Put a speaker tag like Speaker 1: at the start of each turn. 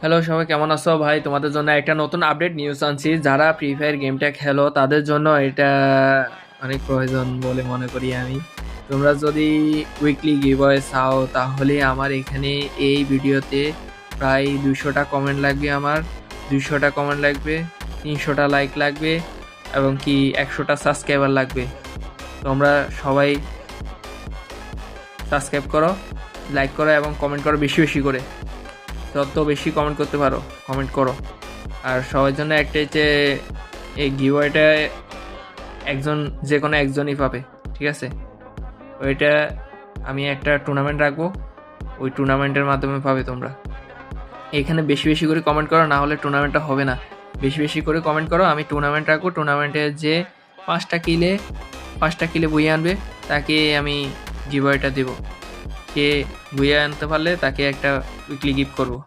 Speaker 1: Hello সবাই, কেমন আছো ভাই? তোমাদের জন্য একটা নতুন আপডেট নিউজ আনছি। যারা ফ্রি ফায়ার গেমটা খেলো তাদের জন্য এটা অনেক প্রয়োজন বলে মনে করি আমি। তোমরা যদি উইকলি গিভঅ্যাওয়ে চাও তাহলে আমার এখানে এই ভিডিওতে প্রায় 200টা কমেন্ট লাগবে। আমার 200টা কমেন্ট লাগবে, 300টা লাইক লাগবে এবং কি 100টা সাবস্ক্রাইবার লাগবে। তোমরা সবাই সাবস্ক্রাইব করো, লাইক করো এবং কমেন্ট করো বেশি বেশি করে। যত বেশি কমেন্ট করতে পারো কমেন্ট করো। আর সবার জন্য একটা হচ্ছে এই গিভওয়েটা একজন, যে কোনো একজনই পাবে, ঠিক আছে? ওইটা আমি একটা টুর্নামেন্ট রাখবো, ওই টুর্নামেন্টের মাধ্যমে পাবে তোমরা। এখানে বেশি বেশি করে কমেন্ট করো, না হলে টুর্নামেন্টটা হবে না। বেশি বেশি করে কমেন্ট করো, আমি টুর্নামেন্ট রাখবো। টুর্নামেন্টে যে পাঁচটা কিলে পাঁচটা কিলে বইয়ে আনবে তাকে আমি গিভওয়েটা দেবো। কে বইয়ে আনতে পারলে তাকে একটা উইকলি গিফট করবো।